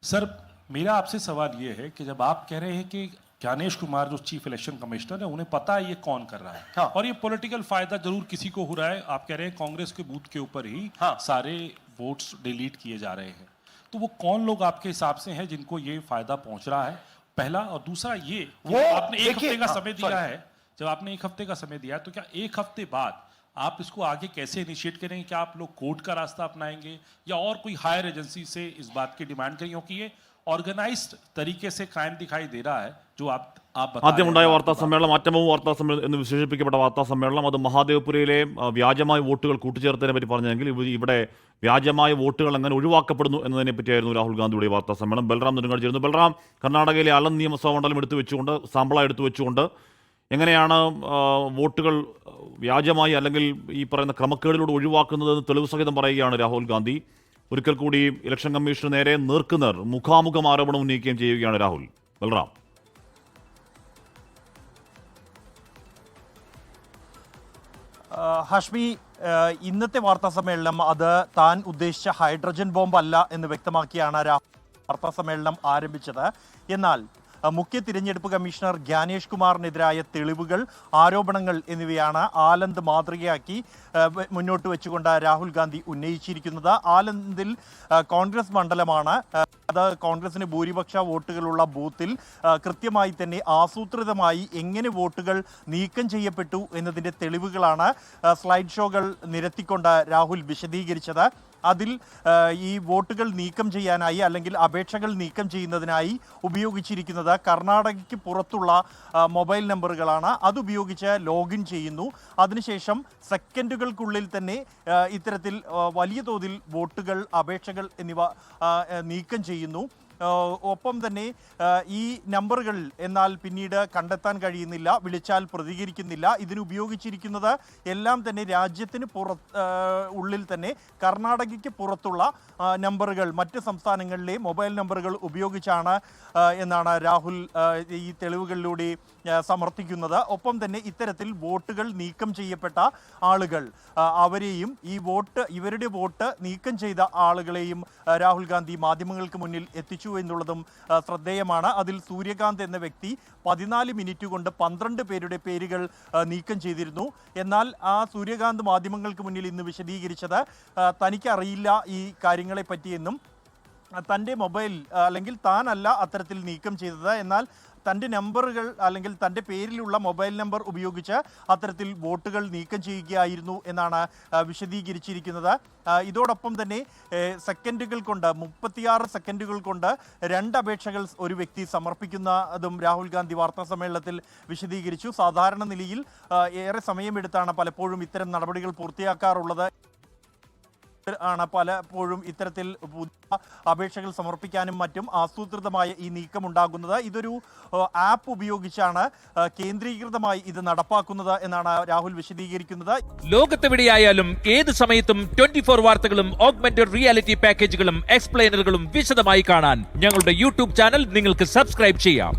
Sir मेरा आपसे सवाल ये है कि जब आप कह रहे हैं कि ज्ञानेश कुमार जो चीफ इलेक्शन कमिश्नर है उन्हें पता है ये कौन कर रहा है, हाँ। और ये पॉलिटिकल फायदा जरूर किसी को हो रहा है, आप कह रहे हैं कांग्रेस के बूथ के ऊपर ही सारे वोट्स डिलीट किए जा रहे हैं, तो वो कौन लोग आपके हिसाब से हैं जिनको ये फायदा पहुंच रहा है, पहला। और दूसरा ये वो आपने एक हफ्ते का समय दिया है, जब आपने एक हफ्ते का समय दिया है तो क्या एक हफ्ते बाद आप इसको आगे कैसे इनिशिएट करेंगे? क्या आप लोग कोर्ट का रास्ता अपनाएंगे या और कोई हायर एजेंसी से इस बात की डिमांड करेंगे? क्योंकि ये ഓർഗനൈസ്ഡ് तरीके से क्राइम दिखाई दे रहा है जो आप ആദ്യമുണ്ടായ വാർത്താ സമ്മേളനം അറ്റമവും വാർത്താ സമ്മേളനം എന്ന് വിശേഷിപ്പിക്കപ്പെട്ട വാർത്താ സമ്മേളനം അത് മഹാദേവ്പുരയിലെ വ്യാജമായ വോട്ടുകൾ കൂട്ടിച്ചേർത്തതിനെ പറ്റി പറഞ്ഞെങ്കിൽ ഇവിടെ വ്യാജമായ വോട്ടുകൾ എങ്ങനെ ഒഴിവാക്കപ്പെടുന്നു എന്നതിനെ പറ്റിയായിരുന്നു രാഹുൽ ഗാന്ധിയുടെ വാർത്താ സമ്മേളനം. ബൽറാം നെടുങ്ങാട് ചേരുന്നു. ബൽറാം, കർണാടകയിലെ അലൻ നിയമസഭാ മണ്ഡലം എടുത്തു വെച്ചുകൊണ്ട് സാമ്പിളായി എടുത്തു വെച്ചുകൊണ്ട് എങ്ങനെയാണ് വോട്ടുകൾ വ്യാജമായി അല്ലെങ്കിൽ ഈ പറയുന്ന ക്രമക്കേടിലൂടെ ഒഴിവാക്കുന്നതെന്ന് തെളിവ് സഹിതം പറയുകയാണ് രാഹുൽ ഗാന്ധി. ഒരിക്കൽ കൂടി ഇലക്ഷൻ കമ്മീഷന് നേരെ നേർക്കുനേർ മുഖാമുഖം ആരോപണം ഉന്നയിക്കുകയും ചെയ്യുകയാണ് രാഹുൽ. ബൽറാം, ഹാഷ്മി, ഇന്നത്തെ വാർത്താ സമ്മേളനം അത് താൻ ഉദ്ദേശിച്ച ഹൈഡ്രജൻ ബോംബ് അല്ല എന്ന് വ്യക്തമാക്കിയാണ് വാർത്താ സമ്മേളനം ആരംഭിച്ചത്. എന്നാൽ മുഖ്യ തിരഞ്ഞെടുപ്പ് കമ്മീഷണർ ജ്ഞാനേഷ് കുമാറിനെതിരായ തെളിവുകൾ, ആരോപണങ്ങൾ എന്നിവയാണ് ആലന്ദ് മാതൃകയാക്കി മുന്നോട്ട് വെച്ചുകൊണ്ട് രാഹുൽ ഗാന്ധി ഉന്നയിച്ചിരിക്കുന്നത്. ആലന്ദിൽ കോൺഗ്രസ് മണ്ഡലമാണ്. അത് കോൺഗ്രസിന് ഭൂരിപക്ഷ വോട്ടുകളുള്ള ബൂത്തിൽ കൃത്യമായി തന്നെ ആസൂത്രിതമായി എങ്ങനെ വോട്ടുകൾ നീക്കം ചെയ്യപ്പെട്ടു എന്നതിൻ്റെ തെളിവുകളാണ് സ്ലൈഡ് ഷോകൾ നിരത്തിക്കൊണ്ട് രാഹുൽ വിശദീകരിച്ചത്. അതിൽ ഈ വോട്ടുകൾ നീക്കം ചെയ്യാനായി അല്ലെങ്കിൽ അപേക്ഷകൾ നീക്കം ചെയ്യുന്നതിനായി ഉപയോഗിച്ചിരിക്കുന്നത് കർണാടകയ്ക്ക് പുറത്തുള്ള മൊബൈൽ നമ്പറുകളാണ്. അതുപയോഗിച്ച് ലോഗിൻ ചെയ്യുന്നു. അതിനുശേഷം സെക്കൻഡുകൾക്കുള്ളിൽ തന്നെ ഇത്തരത്തിൽ വലിയ തോതിൽ വോട്ടുകൾ, അപേക്ഷകൾ എന്നിവ നീക്കം ചെയ്യുന്നു. ഒപ്പം തന്നെ ഈ നമ്പറുകൾ എന്നാൽ പിന്നീട് കണ്ടെത്താൻ കഴിയുന്നില്ല, വിളിച്ചാൽ പ്രതികരിക്കുന്നില്ല. ഇതിനുപയോഗിച്ചിരിക്കുന്നത് എല്ലാം തന്നെ രാജ്യത്തിന് ഉള്ളിൽ തന്നെ കർണാടകയ്ക്ക് പുറത്തുള്ള നമ്പറുകൾ, മറ്റ് സംസ്ഥാനങ്ങളിലെ മൊബൈൽ നമ്പറുകൾ ഉപയോഗിച്ചാണ് എന്നാണ് രാഹുൽ ഈ തെളിവുകളിലൂടെ സമർത്ഥിക്കുന്നത്. ഒപ്പം തന്നെ ഇത്തരത്തിൽ വോട്ടുകൾ നീക്കം ചെയ്യപ്പെട്ട ആളുകൾ, അവരെയും ഇവരുടെ വോട്ട് നീക്കം ചെയ്ത ആളുകളെയും രാഹുൽ ഗാന്ധി മാധ്യമങ്ങൾക്ക് മുന്നിൽ എത്തിച്ചു എന്നുള്ളതും ശ്രദ്ധേയമാണ്. അതിൽ സൂര്യകാന്ത് എന്ന വ്യക്തി 14 മിനിറ്റ് കൊണ്ട് 12 പേരുടെ പേരുകൾ നീക്കം ചെയ്തിരുന്നു. എന്നാൽ ആ സൂര്യകാന്ത് മാധ്യമങ്ങൾക്ക് മുന്നിൽ ഇന്ന് വിശദീകരിച്ചത് തനിക്കറിയില്ല ഈ കാര്യങ്ങളെ പറ്റിയെന്നും തൻ്റെ മൊബൈൽ അല്ലെങ്കിൽ താനല്ല അത്തരത്തിൽ നീക്കം ചെയ്തത്, എന്നാൽ തൻ്റെ നമ്പറുകൾ അല്ലെങ്കിൽ തൻ്റെ പേരിലുള്ള മൊബൈൽ നമ്പർ ഉപയോഗിച്ച് അത്തരത്തിൽ വോട്ടുകൾ നീക്കം ചെയ്യുകയായിരുന്നു എന്നാണ് വിശദീകരിച്ചിരിക്കുന്നത്. ഇതോടൊപ്പം തന്നെ സെക്കൻഡുകൾ കൊണ്ട് 36 സെക്കൻഡുകൾ കൊണ്ട് 2 അപേക്ഷകൾ ഒരു വ്യക്തി സമർപ്പിക്കുന്നതും രാഹുൽ ഗാന്ധി വാർത്താ സമ്മേളനത്തിൽ വിശദീകരിച്ചു. സാധാരണ നിലയിൽ ഏറെ സമയമെടുത്താണ് പലപ്പോഴും ഇത്തരം നടപടികൾ പൂർത്തിയാക്കാറുള്ളത്. പലപ്പോഴും ഇത്തരത്തിൽ അപേക്ഷകൾ സമർപ്പിക്കാനും മറ്റും ആസൂത്രിതമായ ഈ നീക്കം ഉണ്ടാകുന്നത്. ഇതൊരു ആപ്പ് ഉപയോഗിച്ചാണ് കേന്ദ്രീകൃതമായി ഇത് നടപ്പാക്കുന്നത് എന്നാണ് രാഹുൽ വിശദീകരിക്കുന്നത്. ലോകത്തെവിടെയായാലും ഏത് സമയത്തും 24 വാർത്തകളും ഓഗ്മെന്റഡ് റിയാലിറ്റി പാക്കേജുകളും എക്സ്പ്ലെയിനറുകളും വിശദമായി കാണാൻ ഞങ്ങളുടെ യൂട്യൂബ് ചാനൽ നിങ്ങൾക്ക് സബ്സ്ക്രൈബ് ചെയ്യാം.